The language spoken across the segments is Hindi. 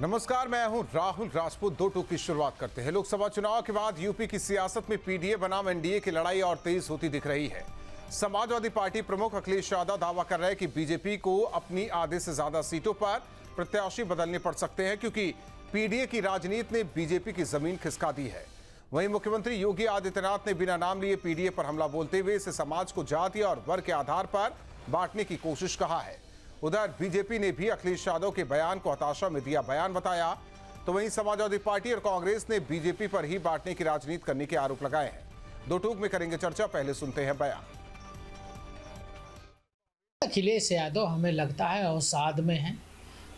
नमस्कार, मैं हूं राहुल राजपूत। दो टूक की शुरुआत करते हैं। लोकसभा चुनाव के बाद यूपी की सियासत में पीडीए बनाम एनडीए की लड़ाई और तेज होती दिख रही है। समाजवादी पार्टी प्रमुख अखिलेश यादव दावा कर रहे हैं कि बीजेपी को अपनी आधे से ज्यादा सीटों पर प्रत्याशी बदलने पड़ सकते हैं, क्योंकि पीडीए की राजनीति ने बीजेपी की जमीन खिसका दी है। वहीं मुख्यमंत्री योगी आदित्यनाथ ने बिना नाम लिए पीडीए पर हमला बोलते हुए इसे समाज को जाति और वर्ग के आधार पर बांटने की कोशिश कहा है। उधर बीजेपी ने भी अखिलेश यादव के बयान को हताशा में दिया बयान बताया, तो वहीं समाजवादी पार्टी और कांग्रेस ने बीजेपी पर ही बांटने की राजनीति करने के आरोप लगाए हैं। दो टूक में करेंगे चर्चा, पहले सुनते हैं बयान। अखिलेश यादव हमें लगता है अवसाद में है।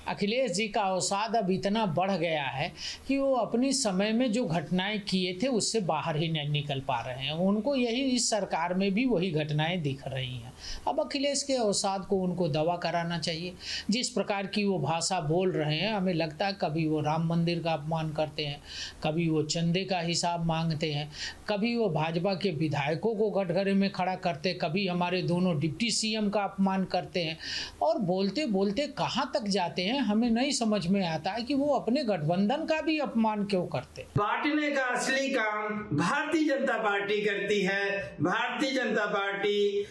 अखिलेश जी का अवसाद अब इतना बढ़ गया है कि वो अपनी समय में जो घटनाएं किए थे उससे बाहर ही नहीं निकल पा रहे हैं। उनको यही इस सरकार में भी वही घटनाएं दिख रही हैं। अब अखिलेश के अवसाद को उनको दवा कराना चाहिए। जिस प्रकार की वो भाषा बोल रहे हैं, हमें लगता है कभी वो राम मंदिर का अपमान करते हैं, कभी वो चंदे का हिसाब मांगते हैं, कभी वो भाजपा के विधायकों को कटघरे में खड़ा करते, कभी हमारे दोनों डिप्टी सीएम का अपमान करते हैं। और बोलते बोलते कहाँ तक जाते हैं हमें नहीं समझ में आता है कि वो अपने गठबंधन का भी अपमान क्यों करते। बांटने का असली काम भारतीय जनता पार्टी करती है। भारतीय जनता पार्टी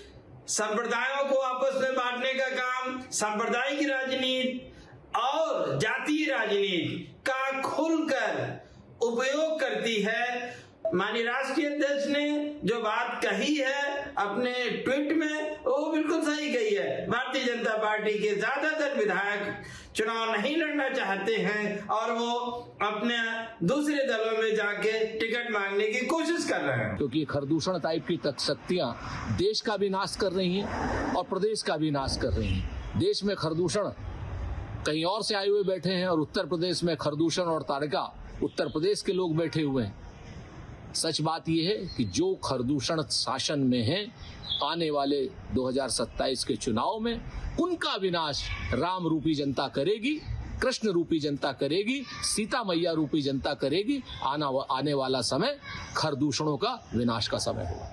संप्रदायों को आपस में बांटने का काम, सांप्रदायिक राजनीति और जातीय राजनीति का खुलकर उपयोग करती है। माननीय राष्ट्रीय अध्यक्ष ने जो बात कही है अपने ट्वीट में, वो बिल्कुल सही कही है। भारतीय जनता पार्टी के ज्यादातर विधायक चुनाव नहीं लड़ना चाहते हैं और वो अपने दूसरे दलों में जाके टिकट मांगने की कोशिश कर रहे हैं, क्योंकि खरदूषण टाइप की शक्तियां देश का भी नाश कर रही हैं और प्रदेश का भी नाश कर रही हैं। देश में खरदूषण कहीं और से आए हुए बैठे हैं और उत्तर प्रदेश में खरदूषण और तारका उत्तर प्रदेश के लोग बैठे हुए हैं। सच बात यह है कि जो खरदूषण शासन में है, आने वाले 2027 के चुनाव में उनका विनाश राम रूपी जनता करेगी, कृष्ण रूपी जनता करेगी, सीता मैया रूपी जनता करेगी। आने वाला समय खरदूषणों का विनाश का समय होगा।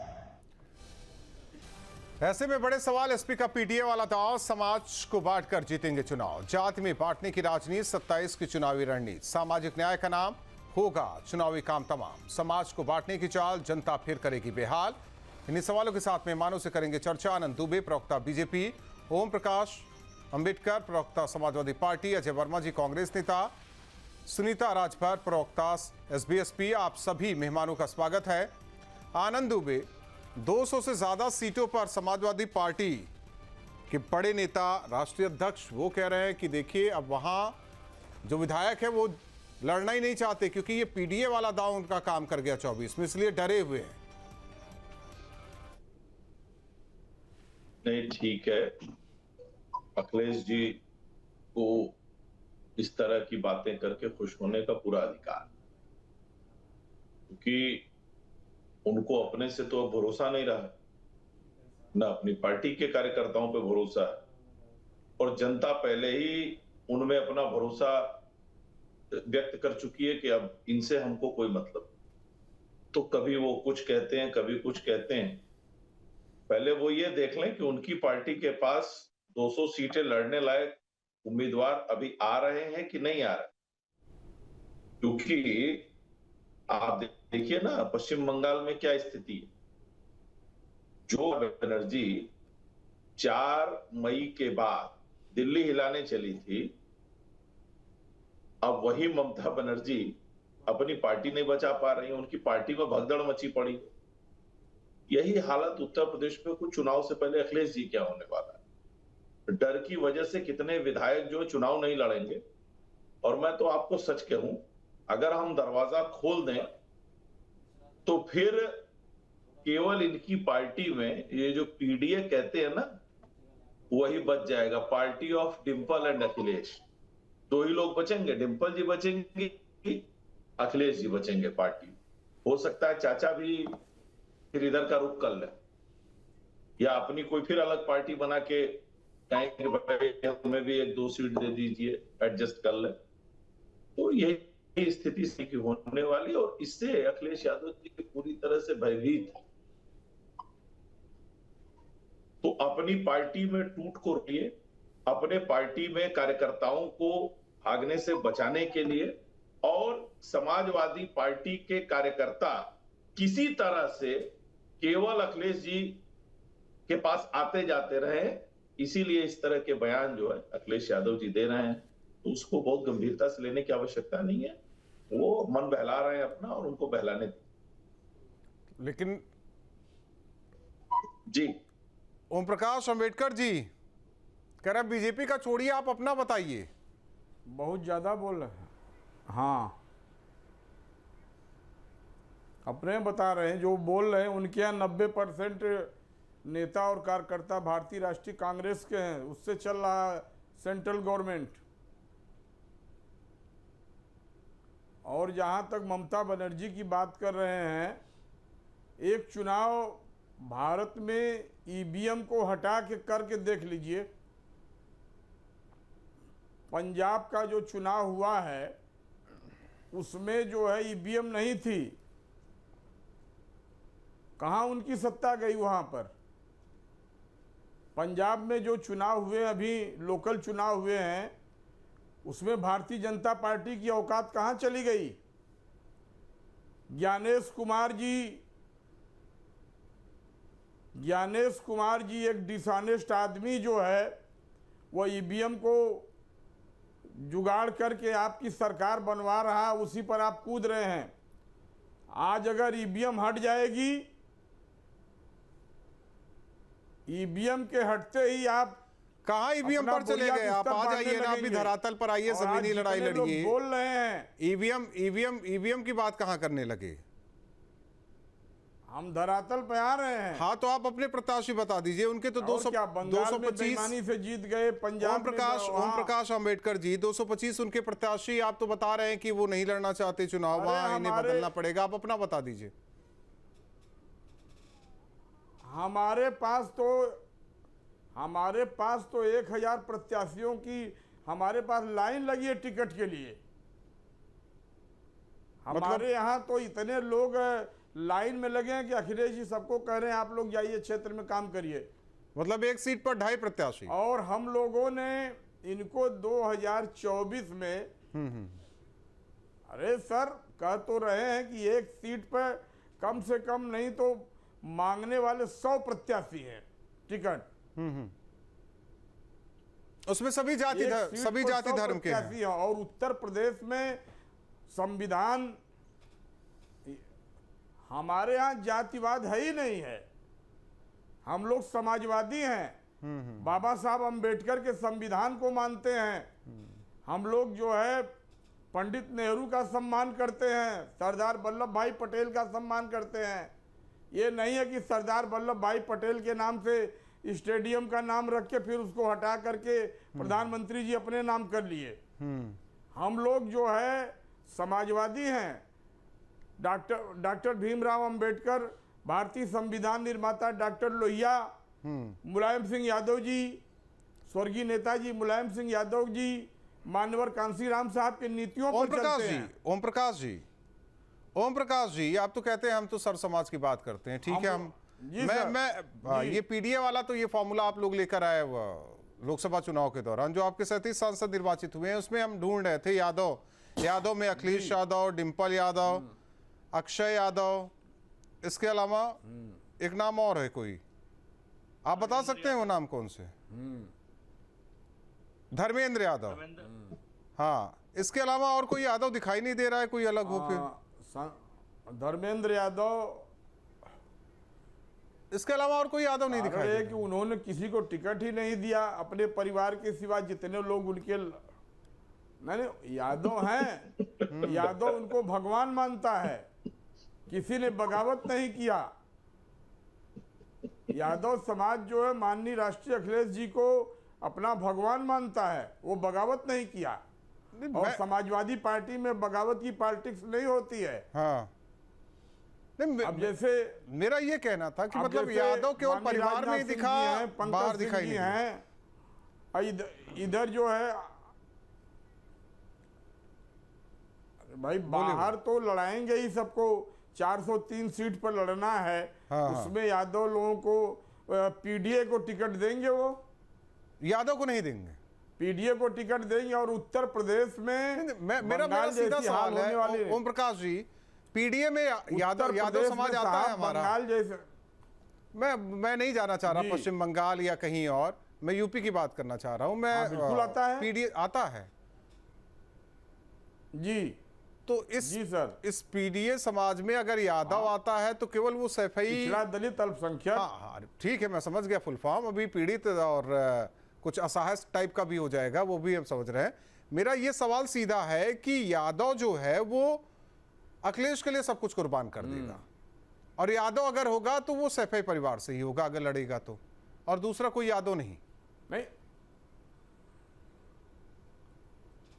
ऐसे में बड़े सवाल, एसपी का पीडीए वाला दाव, समाज को बांटकर जीतेंगे चुनाव, जाति में बांटने की राजनीति, 27 की चुनावी रणनीति, सामाजिक न्याय का नाम होगा चुनावी काम तमाम, समाज को बांटने की चाल, जनता फिर करेगी बेहाल। इन्हीं सवालों के साथ मेहमानों से करेंगे चर्चा। आनंद दुबे, प्रवक्ता बीजेपी, ओम प्रकाश अंबेडकर, प्रवक्ता समाजवादी पार्टी, अजय वर्मा जी, कांग्रेस नेता, सुनीता राजभर, प्रवक्ता एसबीएसपी। आप सभी मेहमानों का स्वागत है। आनंद दुबे, 200 से ज्यादा सीटों पर समाजवादी पार्टी के बड़े नेता, राष्ट्रीय अध्यक्ष, वो कह रहे हैं कि देखिए अब वहां जो विधायक है वो लड़ना ही नहीं चाहते, क्योंकि ये पीडीए वाला दांव उनका काम कर गया 24 में, इसलिए डरे हुए हैं। नहीं, ठीक है, अखिलेश जी को इस तरह की बातें करके खुश होने का पूरा अधिकार, क्योंकि उनको अपने से तो भरोसा नहीं रहा, न अपनी पार्टी के कार्यकर्ताओं पे भरोसा है, और जनता पहले ही उनमें अपना भरोसा व्यक्त कर चुकी है कि अब इनसे हमको कोई मतलब। तो कभी वो कुछ कहते हैं, कभी कुछ कहते हैं। पहले वो ये देख लें कि उनकी पार्टी के पास 200 सीटें लड़ने लायक उम्मीदवार अभी आ रहे हैं कि नहीं आ रहे। क्योंकि आप देखिए ना, पश्चिम बंगाल में क्या स्थिति है। जो बनर्जी 4 मई के बाद दिल्ली हिलाने चली थी, अब वही ममता बनर्जी अपनी पार्टी नहीं बचा पा रही है, उनकी पार्टी में भगदड़ मची पड़ी। यही हालत उत्तर प्रदेश में कुछ चुनाव से पहले अखिलेश जी क्या होने वाला है। डर की वजह से कितने विधायक जो चुनाव नहीं लड़ेंगे। और मैं तो आपको सच कहूं, अगर हम दरवाजा खोल दें तो फिर केवल इनकी पार्टी में ये जो पीडीए कहते हैं ना, वही बच जाएगा, party of Dimple and Akhilesh. दो ही लोग बचेंगे, डिंपल जी बचेंगे, अखिलेश जी बचेंगे पार्टी। हो सकता है चाचा भी फिर इधर का रुख कर ले, या अपनी कोई फिर अलग पार्टी बना के हमें भी 1-2 सीट दे दीजिए, एडजस्ट कर ले। तो यही स्थिति से की होने वाली, और इससे अखिलेश यादव जी पूरी तरह से भयभीत है। तो अपनी पार्टी में टूट को रोकिए, अपने पार्टी में कार्यकर्ताओं को भागने से बचाने के लिए और समाजवादी पार्टी के कार्यकर्ता किसी तरह से केवल अखिलेश जी के पास आते जाते रहे, इसीलिए इस तरह के बयान जो है अखिलेश यादव जी दे रहे हैं, तो उसको बहुत गंभीरता से लेने की आवश्यकता नहीं है। वो मन बहला रहे हैं अपना और उनको बहलाने दें। लेकिन जी ओम प्रकाश अंबेडकर जी कह रहे बीजेपी का छोड़िए, आप अपना बताइए। बहुत ज़्यादा बोल रहे हैं। हाँ, अपने बता रहे हैं, जो बोल रहे हैं उनके यहाँ 90% नेता और कार्यकर्ता भारतीय राष्ट्रीय कांग्रेस के हैं, उससे चल रहा है सेंट्रल गवर्नमेंट। और जहाँ तक ममता बनर्जी की बात कर रहे हैं, एक चुनाव भारत में ईवीएम को हटा के करके देख लीजिए। पंजाब का जो चुनाव हुआ है उसमें जो है ईवीएम नहीं थी, कहाँ उनकी सत्ता गई वहाँ पर। पंजाब में जो चुनाव हुए, अभी लोकल चुनाव हुए हैं, उसमें भारतीय जनता पार्टी की औकात कहाँ चली गई। ज्ञानेश कुमार जी एक डिसऑनेस्ट आदमी जो है, वो ईवीएम को जुगाड़ करके आपकी सरकार बनवा रहा है, उसी पर आप कूद रहे हैं। आज अगर ईवीएम हट जाएगी, ईवीएम के हटते ही आप कहाँ ईवीएम पर चले गए? आप आ जाइए ना, अभी धरातल पर आइए, जमीनी लड़ाई लड़िए। बोल रहे हैं ईवीएम की बात कहाँ करने लगे? हम धरातल पे आ रहे हैं। हाँ, तो आप अपने प्रत्याशी बता दीजिए। उनके तो 225 से जीत गए पंजाब। ओम प्रकाश अंबेडकर जी 225 उनके प्रत्याशी, आप तो बता रहे हैं कि वो नहीं लड़ना चाहते चुनाव, वहां इन्हें बदलना पड़ेगा। आप अपना बता दीजिए। हमारे पास तो 1000 प्रत्याशियों की हमारे पास लाइन लगी है टिकट के लिए। हमारे यहाँ तो इतने लोग लाइन में लगे हैं कि अखिलेश जी सबको कह रहे हैं आप लोग जाइए क्षेत्र में काम करिए। मतलब एक सीट पर 2.5 प्रत्याशी। और हम लोगों ने इनको 2024 में अरे सर कह तो रहे हैं कि एक सीट पर कम से कम नहीं तो मांगने वाले 100 प्रत्याशी हैं टिकट। उसमें सभी जाति धर्म के हैं। और उत्तर प्रदेश में संविधान, हमारे यहाँ जातिवाद है ही नहीं है, हम लोग समाजवादी हैं। बाबा साहब अंबेडकर के संविधान को मानते हैं। हम लोग जो है पंडित नेहरू का सम्मान करते हैं, सरदार वल्लभ भाई पटेल का सम्मान करते हैं। ये नहीं है कि सरदार वल्लभ भाई पटेल के नाम से स्टेडियम का नाम रख के फिर उसको हटा करके प्रधानमंत्री जी अपने नाम कर लिए। हम लोग जो है समाजवादी हैं। डॉक्टर भीमराव अंबेडकर, भारतीय संविधान निर्माता डॉक्टर लोहिया, मुलायम सिंह यादव जी, स्वर्गीय नेताजी मुलायम सिंह यादव जी, मानवर कांसीराम साहब की नीतियों पर चलते हैं। ओम प्रकाश जी, आप तो कहते हैं हम तो सर समाज की बात करते हैं, ठीक है। ये पीडीए वाला तो ये फॉर्मूला आप लोग लेकर आए लोकसभा चुनाव के दौरान, जो आपके 37 सांसद निर्वाचित हुए हैं, उसमें हम ढूंढ रहे थे यादव में अखिलेश यादव, डिम्पल यादव, अक्षय यादव, इसके अलावा एक नाम और है कोई, आप बता सकते हैं वो नाम कौन से? धर्मेंद्र यादव। हाँ, इसके अलावा और कोई यादव दिखाई नहीं दे रहा है, कोई अलग हो फिर? धर्मेंद्र यादव, इसके अलावा और कोई यादव नहीं दिखाई दे? कि उन्होंने किसी को टिकट ही नहीं दिया अपने परिवार के सिवा, जितने लोग उनके नहीं यादव हैं। यादव उनको भगवान मानता है, किसी ने बगावत नहीं किया। यादव समाज जो है माननीय राष्ट्रीय अखिलेश जी को अपना भगवान मानता है, वो बगावत नहीं किया। और समाजवादी पार्टी में बगावत की पॉलिटिक्स नहीं होती है। हाँ, नहीं, अब जैसे मेरा ये कहना था कि मतलब यादव केवल परिवार में ही दिखा, बाहर दिखाई नहीं है। इधर जो है भाई बाहर तो लड़ाएंगे ही सबको, 403 सीट पर लड़ना है। उसमें यादव लोगों को पीडीए को टिकट देंगे, वो यादव को नहीं देंगे। पीडीए को टिकट देंगे और उत्तर प्रदेश में मेरा बंगाल सीधा जैसी सवाल हाल होने वाली है ओम प्रकाश जी, पीडीए में यादव समाज आता है हमारा। बंगाल जैसे मैं नहीं जाना चाह रहा पश्चिम बंगाल या कहीं और, मैं यूपी की बात करना चाह रहा हूं। मैं बिल्कुल आता है, पीडीए आता है जी। तो जी सर, इस पीडीए समाज में अगर यादव आता है तो केवल वो सैफई पिछड़ा दलित अल्पसंख्यक, हाँ ठीक है, मैं समझ गया फुल फॉर्म, अभी पीड़ित और कुछ असहाय टाइप का भी हो जाएगा, वो भी हम समझ रहे हैं। मेरा ये सवाल सीधा है कि यादव जो है वो अखिलेश के लिए सब कुछ कुर्बान कर देगा, और यादव अगर होगा तो वो सैफई परिवार से ही होगा अगर लड़ेगा तो, और दूसरा कोई यादव नहीं।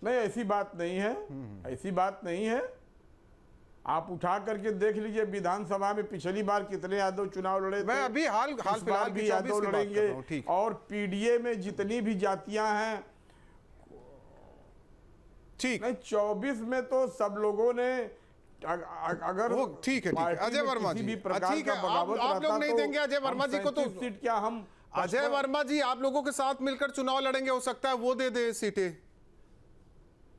नहीं ऐसी बात नहीं है, ऐसी बात नहीं है। आप उठा करके देख लीजिए विधानसभा में पिछली बार कितने यादव चुनाव लड़े थे। मैं अभी हाल फिलहाल भी यादव लड़ेंगे, और पीडीए में जितनी भी जातियां हैं, ठीक नहीं 24 में तो सब लोगों ने अगर वो ठीक है अजय वर्मा जी, ठीक है आप लोग नहीं देंगे अजय वर्मा जी को, तो सीट क्या हम अजय वर्मा जी आप लोगों के साथ मिलकर चुनाव लड़ेंगे, हो सकता है वो दे दे सीटें,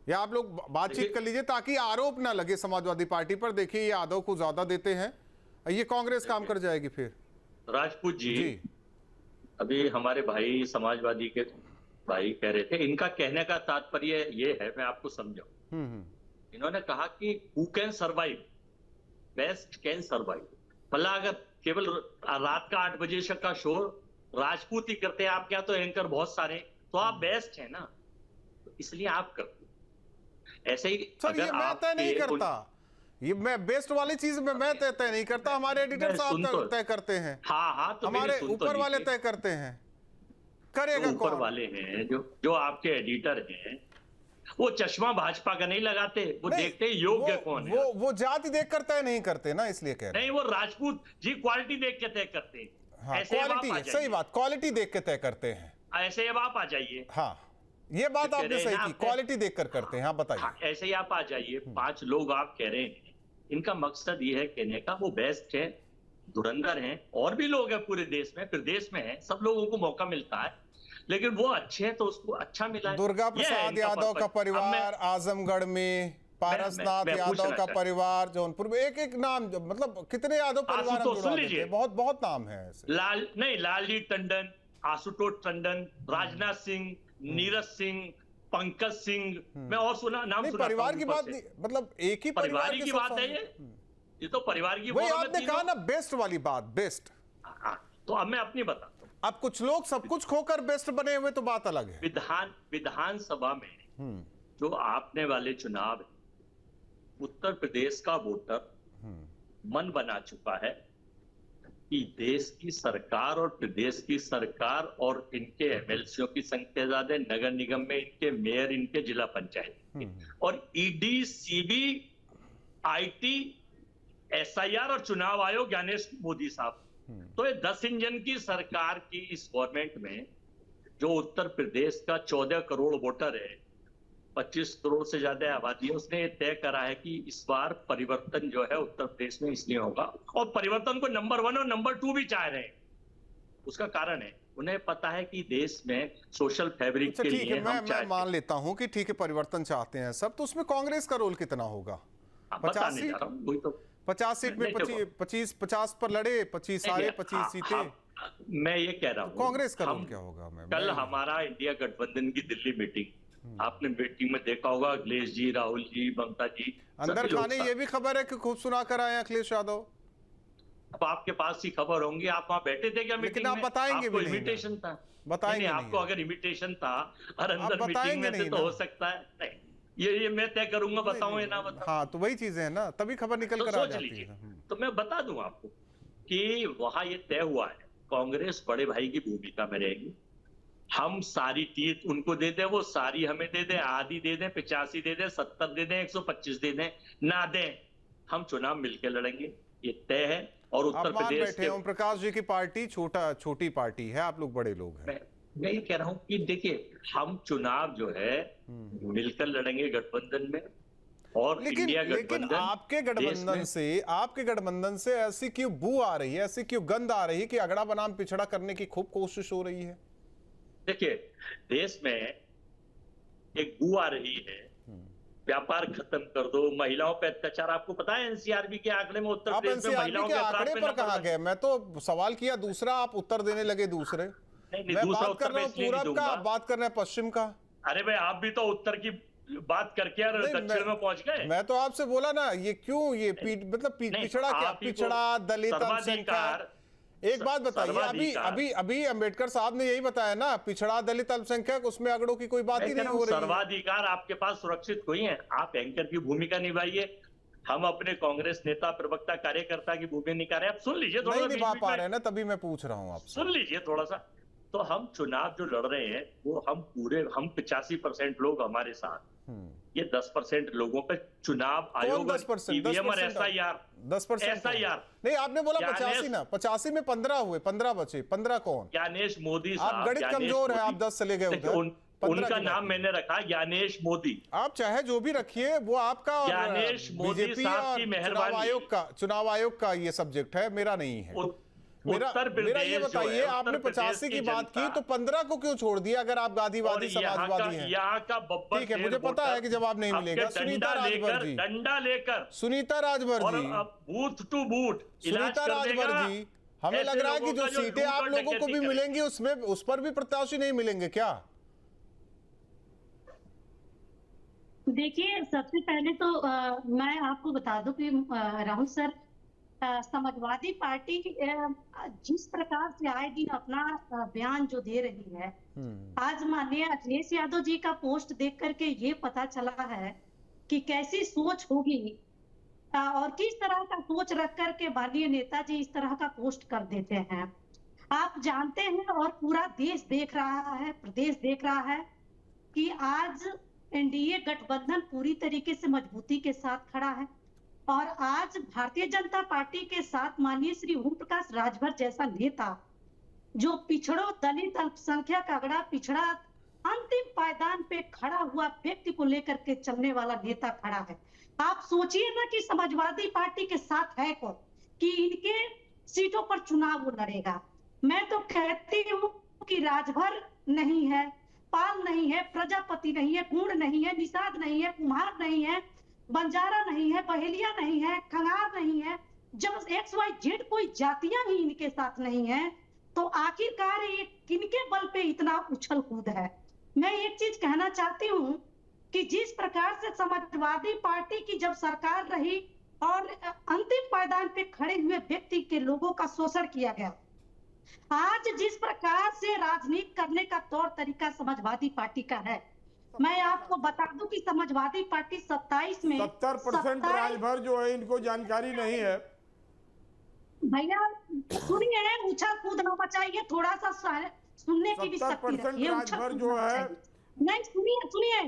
या आप लोग बातचीत कर लीजिए ताकि आरोप ना लगे समाजवादी पार्टी पर, देखिए ये यादव को ज्यादा देते हैं, ये कांग्रेस काम कर जाएगी फिर। राजपूत जी, अभी हमारे भाई समाजवादी के भाई कह रहे थे, इनका कहने का तात्पर्य ये है, मैं आपको समझाऊं। इन्होंने कहा कि who can survive, best can survive. भला अगर केवल रात का 8 बजे का शो राजपूत ही करते हैं, आप क्या तो एंकर बहुत सारे, तो आप बेस्ट है ना, तो इसलिए आप करते। ऐसे ही सर ये मैं तय नहीं करता, ये मैं बेस्ट वाली चीज में मैं तय नहीं करता, हमारे एडिटर साहब तय करते हैं। हाँ तो हमारे ऊपर वाले तय करते हैं, करेगा कौन? ऊपर वाले हैं जो आपके एडिटर हैं, वो चश्मा भाजपा का नहीं लगाते, वो देखते हैं योग्य कौन है। वो जाति देखकर तय नहीं करते ना, इसलिए कह रहे हैं। नहीं, वो राजपूत जी क्वालिटी देख के तय करते हैं। हाँ, क्वालिटी, सही बात, क्वालिटी देख के तय करते हैं। ऐसे अब आप आ जाइए। हाँ ये बात आपने सही की, क्वालिटी देखकर करते हैं। हाँ बताइए। हाँ, ऐसे ही आप आ जाइए। 5 लोग आप कह रहे हैं, इनका मकसद ये है कहने का वो बेस्ट है, धुरंधर हैं, और भी लोग हैं पूरे देश में, प्रदेश में है, सब लोगों को मौका मिलता है, लेकिन वो अच्छे हैं तो उसको अच्छा मिला है। दुर्गा प्रसाद यादव का परिवार आजमगढ़ में, पारसनाथ यादव का परिवार जौनपुर में, एक नाम, मतलब कितने यादव परिवार सुन लीजिए, बहुत नाम है ऐसे। लालजी टंडन, आशुतोष टंडन, राजनाथ सिंह, नीरज सिंह, पंकज सिंह, मैं और सुना नाम सुना। परिवार की बात नहीं, मतलब एक ही परिवार की बात है ये तो परिवार की। वही आपने कहा ना बेस्ट वाली बात, बेस्ट। तो अब मैं अपनी बताता हूँ। अब कुछ लोग सब कुछ खोकर बेस्ट बने हुए तो बात अलग है। विधानसभा में जो आपने वाले चुनाव है, उत्तर प्रदेश का वोटर मन बना चुका है कि देश की सरकार और प्रदेश की सरकार और इनके एमएलसीओ की संख्या ज्यादा, नगर निगम में इनके मेयर, इनके जिला पंचायत, और ईडी, सीबी, आईटी, एसआईआर और चुनाव आयोग ज्ञानेश मोदी साहब, तो ये 10 इंजन की सरकार की इस गवर्नमेंट में जो उत्तर प्रदेश का 14 करोड़ वोटर है, 25 करोड़ से ज्यादा आबादी है, उसने ये तय करा है कि इस बार परिवर्तन जो है उत्तर प्रदेश में इसलिए होगा, और परिवर्तन को नंबर 1 और नंबर 2 भी चाह रहे हैं। उसका कारण है, उन्हें पता है कि देश में सोशल फैब्रिक के लिए मैं मान लेता हूं कि ठीक है परिवर्तन चाहते हैं सब, तो उसमें कांग्रेस का रोल कितना होगा? 50 सीट में 50 पर लड़े, 25 सारे 25 सीटें। मैं ये कह रहा हूँ कांग्रेस का रोल क्या होगा? कल हमारा इंडिया गठबंधन की दिल्ली मीटिंग, आपने मीटिंग में देखा होगा अखिलेश जी, राहुल जी, ममता जी अंदर खाने, ये भी खबर है कि खूब सुना कर आए अखिलेश यादव। अब आपके पास ही खबर होंगी, आप वहां बैठे थे क्या मीटिंग में? आप बताएंगे भी नहीं, इन्विटेशन था, बताएंगे नहीं, आपको अगर इन्विटेशन था और अंदर मीटिंग में थे तो हो सकता है नहीं, ये मैं तय करूंगा, बताऊं या ना बताऊं। हाँ तो वही चीजें है ना, तभी खबर निकल कर आ जाती है। तो मैं बता दूं आपको कि वहां ये तय हुआ है, कांग्रेस बड़े भाई की भूमिका में रहेगी। हम सारी टीट उनको दे दें, वो सारी हमें दे दें, आधी दे दें, 85 दे दें, 70 दे दें, 125 दे दें, ना दें, हम चुनाव मिलकर लड़ेंगे, ये तय है। और उत्तर प्रदेश के ओम प्रकाश जी की पार्टी छोटी पार्टी है, आप लोग बड़े लोग हैं। मैं ये कह रहा हूं कि देखिए, हम चुनाव जो है मिलकर लड़ेंगे गठबंधन में, और इंडिया लेकिन आपके गठबंधन से ऐसी क्यों बू आ रही है, ऐसी क्यों गंध आ रही है कि अगड़ा बनाम पिछड़ा करने की खूब कोशिश हो रही है? देखिए, देश में एक बू आ रही है, व्यापार खत्म कर दो, महिलाओं पे अत्याचार। आपको पता है एनसीआरबी के आंकड़े में उत्तर आप प्रदेश में महिलाओं एनसीआरबी के के अपराध आंकड़े पे पर नंबर कहाँ वन। गए? मैं तो सवाल किया दूसरा, आप उत्तर देने लगे दूसरे। नहीं, मैं दूसरा बात कर उत्तर रहा मैं हूँ इसलिए नहीं पूरब का, दूंगा। आप बात कर रहे हैं पश्चिम का। अरे भाई, आप भी तो उत्तर की बात करके और नहीं, दक्षिण में पहुंच गए। मैं तो आपसे बोला ना, ये क्यों ये मतलब नहीं, पिछड़ा क्या? आप ही को पिछड़ा, दलित, सर्वाधिकार। अल्पसंख्यक। एक बात बताइए, अभी अंबेडकर साहब ने यही बताया ना, पिछड़ा, दलित, अल्पसंख्यक, उसमें आंकड़ों की कोई बात ही नहीं हो रही है। सर्वाधिकार आपके पास सुरक्षित हुई है। आप एंकर की भूमिका निभाइए, हम अपने कांग्रेस नेता, प्रवक्ता, कार्यकर्ता की भूमिका निभा रहे हैं। आप सुन लीजिए थोड़ा, नहीं निभा पा रहे हैं ना, तभी मैं पूछ रहा हूँ आपसे। सुन लीजिए थोड़ा सा। तो हम चुनाव जो लड़ रहे हैं वो हम 85% लोग हमारे साथ, ये 10% लोगों पे चुनाव आयोग 10%, ईवीएम और SIR 10% नहीं, आपने बोला 85 ना, 85 में 15 हुए, 15 बचे, 15 कौन? ज्ञानेश मोदी आप साहब। गणित कमजोर है, आप 10 चले गए उधर। उनका नाम मैंने रखा ज्ञानेश मोदी। आप चाहे जो भी रखिए, वो आपका और ज्ञानेश मोदी बीजेपी साहब और की मेहरबानी। चुनाव आयोग का ये सब्जेक्ट है, मेरा नहीं है। मेरा ये बताइए, आपने 85 की बात की तो 15 को क्यों छोड़ दिया? अगर आप गांधीवादी समाजवादी हैं। यहाँ का बब्बर, ठीक है, मुझे पता है कि जवाब नहीं मिलेगा। सुनीता राजभर जी, डंडा लेकर, Sunita Rajbhar ji, booth to booth Sunita Rajbhar ji, हमें लग रहा है कि जो सीटें आप लोगों को भी मिलेंगी, उसमें उस पर भी प्रत्याशी नहीं मिलेंगे क्या? देखिए, सबसे पहले तो मैं आपको बता दूं कि राहुल सर, समाजवादी पार्टी जिस प्रकार से आए दिन अपना बयान जो दे रही है, आज माननीय अखिलेश यादव जी का पोस्ट देख करके ये पता चला है कि कैसी सोच होगी और किस तरह का सोच रख करके माननीय नेताजी इस तरह का पोस्ट कर देते हैं। आप जानते हैं और पूरा देश देख रहा है, प्रदेश देख रहा है कि आज एनडीए गठबंधन पूरी तरीके से मजबूती के साथ खड़ा है और आज भारतीय जनता पार्टी के साथ माननीय श्री ओम प्रकाश राजभर जैसा नेता, जो पिछड़ों, दलित, अल्पसंख्यक, अगड़ा पिछड़ा, अंतिम पायदान पे खड़ा हुआ व्यक्ति को लेकर के चलने वाला नेता खड़ा है। आप सोचिए ना कि समाजवादी पार्टी के साथ है कौन कि इनके सीटों पर चुनाव वो लड़ेगा। मैं तो कहती हूँ कि राजभर नहीं है, पाल नहीं है, प्रजापति नहीं है, गुण नहीं है, निषाद नहीं है, कुम्हार नहीं है, बंजारा नहीं है, बहेलिया नहीं है, खंगार नहीं है, जब XYZ कोई जातियां ही इनके साथ नहीं है, तो आखिरकार ये किनके बल पे इतना उछल कूद है? मैं एक चीज कहना चाहती हूँ कि जिस प्रकार से समाजवादी पार्टी की जब सरकार रही और अंतिम पायदान पे खड़े हुए व्यक्ति के लोगों का शोषण किया गया, आज जिस प्रकार से राजनीति करने का तौर तरीका समाजवादी पार्टी का है, मैं आपको बता दूं कि समाजवादी पार्टी 27 में 70% राजभर जो है, इनको जानकारी नहीं है। भैया सुनिए, उछल कूद न मचाइए, थोड़ा सा सुनने की भी शक्ति रखिए। राजभर जो है, नहीं सुनिए,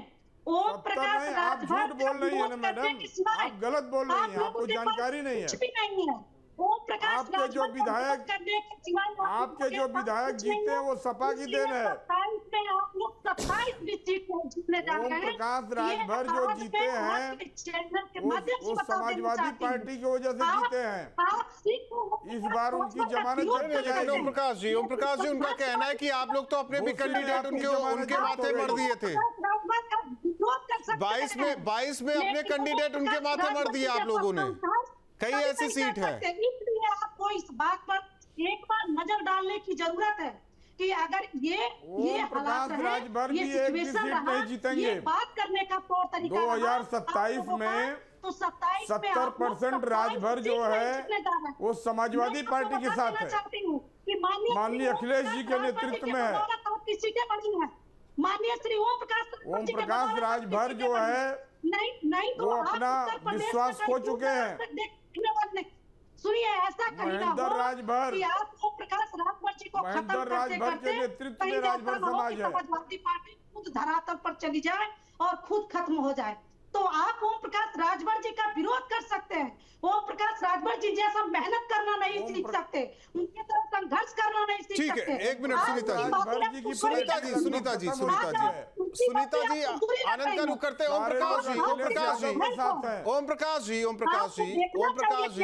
ओम प्रकाश राजभर आप झूठ बोल रही है ना मैडम, आप गलत बोल रही हैं, आपको जानकारी नहीं है। कुछ भी नहीं है। ओम प्रकाश आपके जो विधायक जीते हैं वो सपा की देन है। 27 में आप लोग 27 सीट जीतने जा रहे हैं। ओम प्रकाश राजभर जो जीते हैं वो समाजवादी पार्टी की वजह से जीते हैं। इस बार उनकी जमानत। लेकिन ओम प्रकाश जी, उनका कहना है कि आप लोग तो अपने भी कैंडिडेट उनके माथे मर दिए थे। 22 में अपने कैंडिडेट उनके माथे मर दिए आप लोगों ने। कई ऐसी सीट है। इसलिए आपको इस बात पर एक बार नजर डालने की जरूरत है कि अगर ये हालात राजभर भी एक भी सीट नहीं जीतेंगे। बात करने का तौर तरीका 2027 में तो 70% राजभर जो है वो समाजवादी पार्टी के साथ है, माननीय अखिलेश जी के नेतृत्व में है। सीटें बनी है माननीय श्री ओम प्रकाश राजभर जो है नहीं तो वो अपना विश्वास खो चुके हैं। सुनिए, ऐसा कहीं ना हो राजभर कि आप ओम प्रकाश राजभर जी को खत्म करते के नेतृत्व में राजभर समाज है। समाजवादी पार्टी खुद धरातल पर चली जाए और खुद खत्म हो जाए, तो आप ओम प्रकाश राजभर जी का विरोध कर सकते हैं। ओम प्रकाश राजभर जी जैसा मेहनत करना नहीं सीख सकते, उनकी तरफ संघर्ष करना नहीं सीख सकते। ठीक है, एक मिनट सुनीता जी, सुनीता जी, आनंद का रुख करते हैं। ओम प्रकाश जी, ओम प्रकाश जी, ओम प्रकाश जी, ओम प्रकाश जी, ओम प्रकाश जी,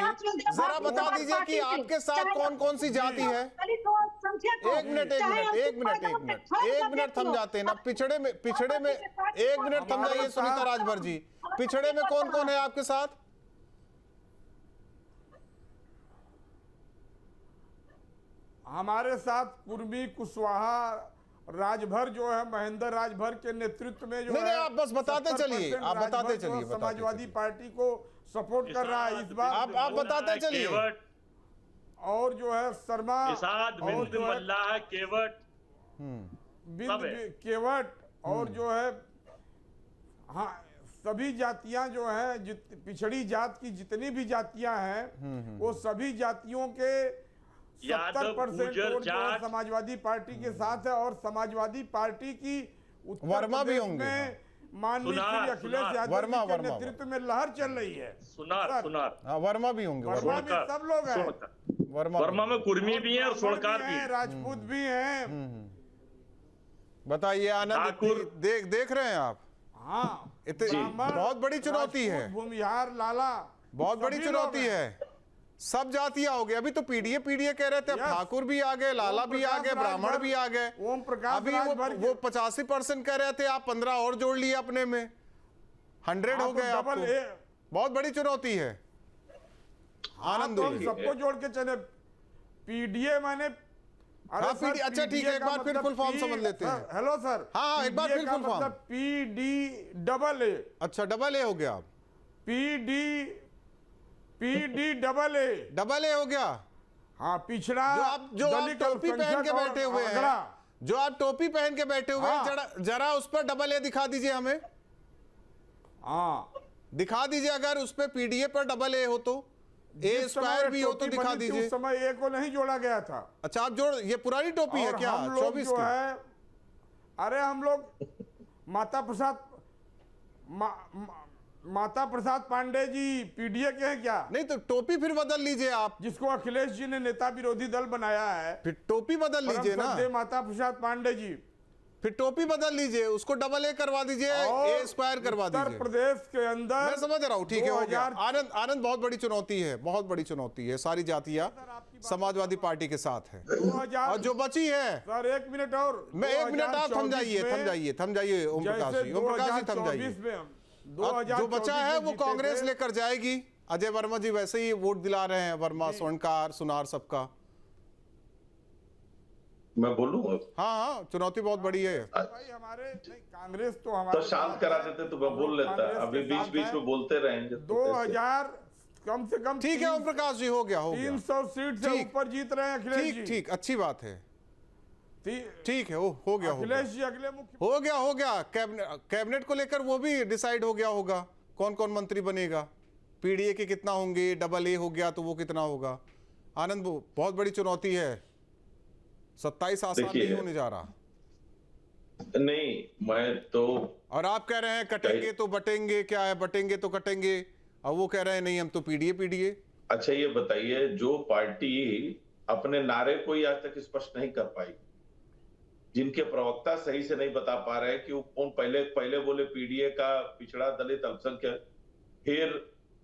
जरा बता दीजिए कि आपके साथ कौन कौन सी जाति है। एक मिनट, एक मिनट, एक मिनट, एक मिनट, एक मिनट थम जाते हैं ना। पिछड़े में एक मिनट थम जाइए सुनीता राजभर जी। पिछड़े में कौन कौन है आपके साथ? हमारे साथ कुर्मी, कुशवाहा, राजभर जो है महेंद्र राजभर के नेतृत्व में जो नहीं, आप बस बताते 70% चलिए, आप बताते राजभर जो चलिए, समाजवादी पार्टी को सपोर्ट कर रहा है इस बार। आप बताते चलिए। और जो है शर्मा और जो है मल्लाह, केवट, केवट और जो है, हाँ, सभी जातियां जो हैं, पिछड़ी जात की जितनी भी जातियां हैं वो सभी जातियों के 70% वोट जो है समाजवादी पार्टी के साथ है। और समाजवादी पार्टी की वर्मा भी होंगे, माननीय श्री अखिलेश यादव जी के नेतृत्व में लहर चल रही है। सुनार वर्मा भी होंगे, वर्मा भी सब लोग हैं। वर्मा में कुर्मी भी है और सोनकार भी है, राजपूत भी हैं। बताइए आनंद, देख रहे हैं आप? हाँ, बहुत बड़ी चुनौती है, भूमिहार, लाला, बहुत बड़ी चुनौती है। सब जातियां हो गए। अभी तो पीडीए कह रहे थे, ठाकुर भी आ गए, लाला भी आ गए, ब्राह्मण भी आ गए। ओम प्रकाश अभी वो 85% कह रहे थे, आप 15 और जोड़ लिए अपने में, 100 हो गए आपको। बहुत बड़ी चुनौती है। आनंद, तो सबको जोड़ के चले। पीडीए माने, अच्छा ठीक है, एक बार फिर फुल फॉर्म समझ लेते हैं। हेलो सर, हाँ, एक बार फिर फुल फॉर्म। PD अच्छा, डबल ए हो गया। PD डबल ए हो गया। हाँ, पिछड़ा, जो आप टोपी पहन के बैठे हुए हैं, जो आप टोपी पहन के बैठे हुए हैं, जरा उस पर डबल ए दिखा दीजिए हमें। हाँ, दिखा दीजिए, अगर उस पर पीडीए पर डबल ए हो तो, ए स्क्वायर भी हो तो दिखा दीजिए। उस समय ए को नहीं जोड़ा गया था। अच्छा, आप जोड़, ये पुरानी टोपी है क्या? 24 जो है, अरे हम लोग माता प्रसाद पांडे जी पीडीए के हैं क्या? नहीं तो टोपी फिर बदल लीजिए आप, जिसको अखिलेश जी ने नेता विरोधी दल बनाया है। फिर टोपी बदल लीजिए ना। माता प्रसाद पांडे जी, फिर टोपी बदल लीजिए, उसको डबल ए करवा दीजिए, ए स्क्वायर करवा दीजिए। उत्तर प्रदेश के अंदर, मैं समझ रहा हूँ, ठीक है, हो गया। आनंद, बहुत बड़ी चुनौती है, बहुत बड़ी चुनौती है। सारी जातियां समाजवादी पार्टी के साथ है, और जो बची है। सर, एक मिनट और, मैं 1 मिनट, आप थम जाइए ओम प्रकाश जी, थम जाइए। जो बचा है वो कांग्रेस लेकर जाएगी। अजय वर्मा जी वैसे ही वोट दिला रहे हैं, वर्मा, स्वर्णकार, सुनार, सबका। मैं बोलूं? हाँ, चुनौती बहुत बड़ी है। भाई, हमारे कांग्रेस तो हमारे तो शांत करा देते तो मैं बोल लेता। अभी बीच में बोलते रहेंगे। 2000 कम से कम, ठीक है ओम प्रकाश जी, हो गया 300 सीट से ऊपर जीत रहे हैं अखिलेश जी। ठीक, अच्छी बात है। ठीक है, हो गया, अखिलेश जी अगले मुख्य, हो गया। कैबिनेट को लेकर वो भी डिसाइड हो गया होगा, कौन कौन मंत्री बनेगा, पीडीए के कितना होंगे, डबल ए हो गया तो वो कितना होगा। आनंद, बहुत बड़ी चुनौती है। 27 आसान नहीं होने जा रहा। नहीं, मैं तो, और आप कह रहे हैं कटेंगे तो बटेंगे, क्या है, बटेंगे तो कटेंगे, और वो कह रहे हैं नहीं, हम तो पीडीए। अच्छा, ये बताइए, जो पार्टी अपने नारे को ही आज तक स्पष्ट नहीं कर पाई, जिनके प्रवक्ता सही से नहीं बता पा रहे कि वो कौन, पहले बोले पीडीए का पिछड़ा, दलित, अल्पसंख्यक, फिर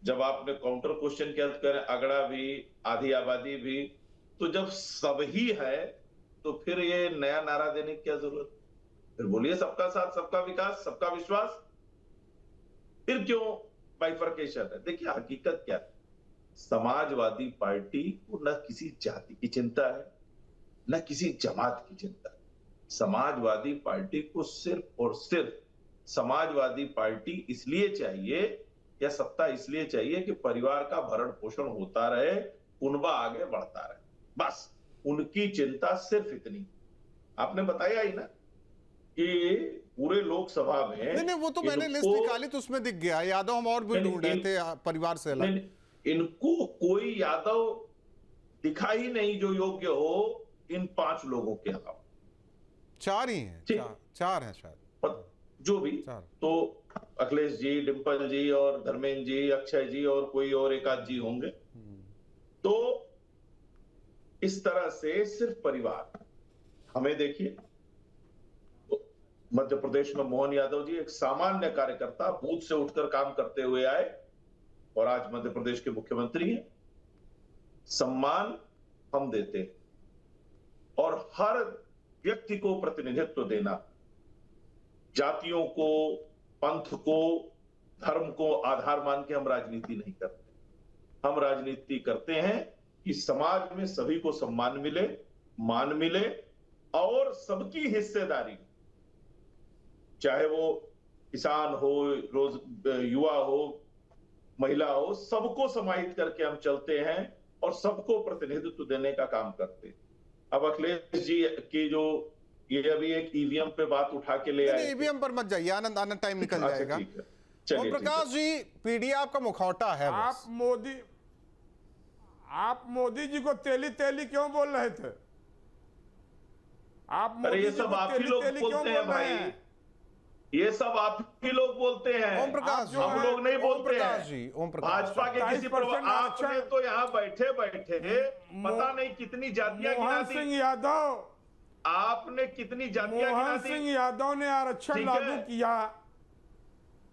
जब आपने काउंटर क्वेश्चन किया तो कह रहे अगड़ा भी, आधी आबादी भी, तो जब सब ही है तो फिर ये नया नारा देने की क्या जरूरत? फिर बोलिए सबका साथ, सबका विकास, सबका विश्वास। फिर क्यों बाइफर्केशन है? देखिए, हकीकत क्या है, समाजवादी पार्टी को न किसी जाति की चिंता है, न किसी जमात की चिंता है। समाजवादी पार्टी को सिर्फ और सिर्फ समाजवादी पार्टी इसलिए चाहिए, या सत्ता इसलिए चाहिए कि परिवार का भरण पोषण होता रहे, कुनबा आगे बढ़ता रहे, बस उनकी चिंता सिर्फ इतनी। आपने बताया ही ना कि पूरे लोकसभा में, नहीं, वो तो मैंने लिस्ट निकाली तो उसमें दिख गया। यादव हम और भी ढूंढ रहे थे परिवार से अलग। इनको कोई यादव दिखा ही नहीं जो योग्य हो इन 5 लोगों के अलावा। 4 ही हैं, 4 हैं शायद, जो भी। तो अखिलेश जी, डिंपल जी और धर्मेंद्र जी, अक्षय जी और कोई और एक आध जी होंगे। तो इस तरह से सिर्फ परिवार, हमें देखिए, मध्य प्रदेश में मोहन यादव जी एक सामान्य कार्यकर्ता, बूथ से उठकर काम करते हुए आए और आज मध्य प्रदेश के मुख्यमंत्री हैं। सम्मान हम देते हैं और हर व्यक्ति को प्रतिनिधित्व देना, जातियों को, पंथ को, धर्म को आधार मान के हम राजनीति नहीं करते। हम राजनीति करते हैं कि समाज में सभी को सम्मान मिले, मान मिले और सबकी हिस्सेदारी, चाहे वो किसान हो, युवा हो, महिला हो, सबको समाहित करके हम चलते हैं और सबको प्रतिनिधित्व देने का काम करते हैं। अब अखिलेश जी की जो ये अभी एक ईवीएम पे बात उठा के ले आए, ईवीएम पर मत जाइए, आनंद टाइम निकल जाएगा। ओम प्रकाश जी, पीडीए आपका मुखौटा है। आप मोदी जी को तेली तेली क्यों बोल रहे थे? आप अरे ये सब आप ही लोग बोलते हैं भाई, ये सब आप ही लोग बोलते हैं। ओम प्रकाश जी, हम लोग नहीं बोलते हैं। ओम प्रकाश, भाजपा के किसी पर आपने तो यहाँ बैठे बैठे पता नहीं कितनी जातियां गिना दी। सिंह यादव, आपने कितनी जातियां गिना दी। सिंह यादव ने आरक्षण लागू किया।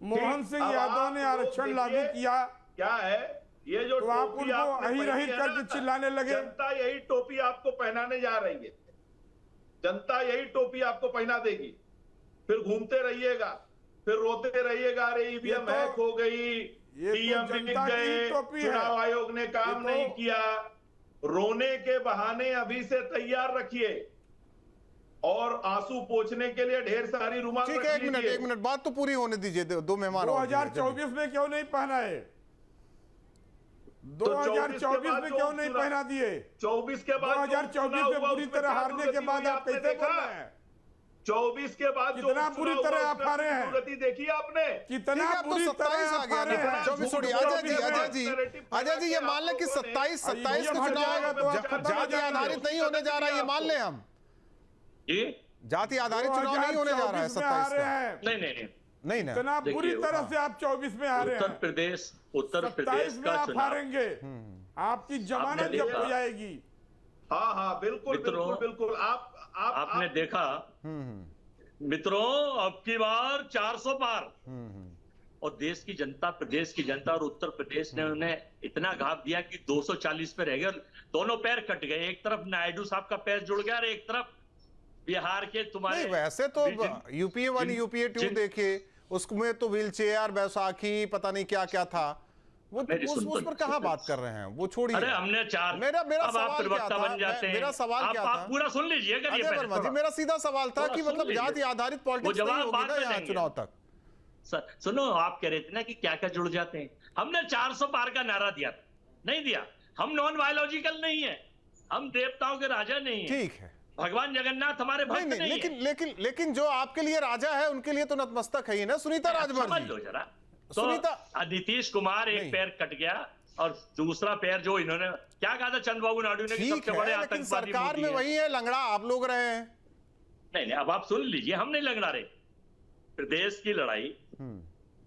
मोहन सिंह यादव ने आरक्षण लागू किया। क्या है ये जो तो आप उनको अही करके चिल्लाने लगे। जनता यही टोपी आपको पहनाने जा रही है, जनता यही टोपी आपको पहना देगी, फिर घूमते रहिएगा, फिर रोते रहिएगा, अरे ईवीएम हैक हो गई, ईवीएम बिक गए, चुनाव आयोग ने काम नहीं किया। रोने के बहाने अभी से तैयार रखिए और आंसू पोंछने के लिए ढेर सारी रुमाल। ठीक है, एक मिनट बात तो पूरी होने दीजिए। दो मेहमान 2024 में क्यों नहीं पहना है? 2024 में क्यों नहीं पहना दिए? 24 के बाद 2024 में पूरी तरह हारने के बाद आप कैसे बोल रहे हैं? 24 के बाद कितना बुरी तरह आप हारे हैं? गति देखी आपने? कितना बुरी तरह आप हारे हैं? 24 छोड़िए। अजय जी, ये मान लें कि 27 का चुनाव जाति आधारित नहीं होने जा रहा है, ये मान लें हम। जाति आधारित चुनाव नहीं होने जा रहा है 27 का। नहीं, इतना बुरी तरह से आप 24 में हारे हैं। उत्तर प्रदेश में आप हारेंगे, आपकी जमानत जब्त हो जाएगी। हाँ, बिल्कुल बिल्कुल। आपने देखा मित्रों, अब की बार 400 पार, और देश की जनता, प्रदेश की जनता और उत्तर प्रदेश ने उन्हें इतना घाव दिया कि 240 पे रह गए, दोनों पैर कट गए। एक तरफ नायडू साहब का पैर जुड़ गया और एक तरफ बिहार के तुम्हारे। वैसे तो यूपीए 1 यूपीए 2 देखे, उसमें तो व्हील चेयर, बैसाखी, पता नहीं क्या क्या था, वो उस पर कहाँ बात कर रहे हैं, वो छोड़िए। अरे हमने मेरा सवाल क्या था? मेरा सवाल क्या था? पूरा सुन लीजिए। अजय वर्मा जी, मेरा सीधा सवाल था कि मतलब जाति आधारित पॉलिटिक्स नहीं होगी ना यहाँ चुनाव तक। सुनो, आप कह रहे थे ना कि क्या क्या जुड़ जाते हैं। हमने 400 पार का नारा दिया था, नहीं दिया। हम नॉन बायोलॉजिकल नहीं है, हम देवताओं के राजा नहीं है। ठीक है, भगवान जगन्नाथ हमारे भक्त नहीं है। लेकिन जो आपके लिए राजा है उनके लिए तो नतमस्तक है ही ना। सुनीता राजभर जी, समझ लो जरा। तो नीतीश कुमार एक पैर कट गया और दूसरा पैर जो इन्होंने क्या कहा था चंद्रबाबू नायडू ने, सबसे बड़े आतंकवादी सरकार में वही है, लंगड़ा आप लोग रहे हैं। नहीं, अब आप सुन लीजिए, हम नहीं लंगड़ा रहे। प्रदेश की लड़ाई,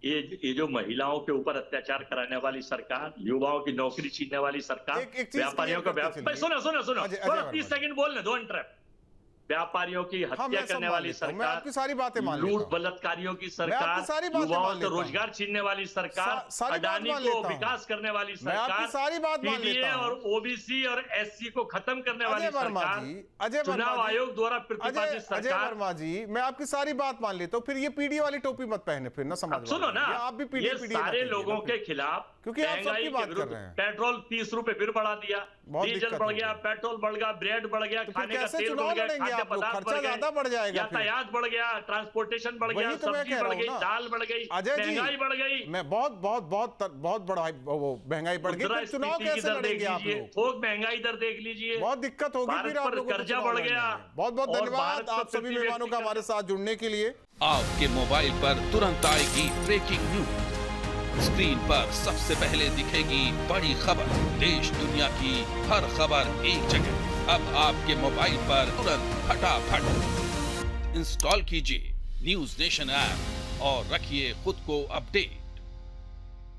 ये जो महिलाओं के ऊपर अत्याचार कराने वाली सरकार, युवाओं की नौकरी छीनने वाली सरकार, व्यापारियों का सुनो 30 सेकंड बोलने दो, इंटरप्ट। व्यापारियों की हत्या करने वाली सरकार, आपकी सारी बातें मान लूट बलात्कारियों की सरकार, युवाओं से रोजगार छीनने वाली सरकार, अडानी को विकास करने वाली सरकार, पीडीए और ओबीसी और एससी को खत्म करने वाली सरकार, चुनाव आयोग द्वारा प्रतिपादित सरकार। अजय वर्मा जी, मैं आपकी सारी बात मान लेता हूँ, फिर ये पीडीए वाली टोपी मत पहने फिर ना। समझ सुनो ना, आप भी पीडीए सारे लोगों के खिलाफ, क्योंकि आप सबकी बात कर रहे हैं। पेट्रोल 30 रुपए फिर बढ़ा दिया, डीजल बढ़ गया, पेट्रोल बढ़ गया, ब्रेड बढ़ गया, खाने का तेल बढ़ गया, खाद्य पदार्थ बढ़ गए, यातायात बढ़ गया, ट्रांसपोर्टेशन बढ़ गया, सब्जी बढ़ गई, दाल बढ़ गई, महंगाई बढ़ गई। मैं बहुत बड़ा वो महंगाई बढ़ गई। चुनाव कैसे लड़ेंगे आप लोग? थोक महंगाई दर देख लीजिए, बहुत दिक्कत होगी फिर आप लोगों को। कर्जा बढ़ गया। बहुत धन्यवाद आप सभी मेहमानों का हमारे साथ जुड़ने के लिए। आपके मोबाइल पर तुरंत आएगी ब्रेकिंग न्यूज, स्क्रीन पर सबसे पहले दिखेगी बड़ी खबर, देश दुनिया की हर खबर एक जगह। अब आपके मोबाइल पर तुरंत फटाफट इंस्टॉल कीजिए न्यूज़ नेशन ऐप और रखिए खुद को अपडेट।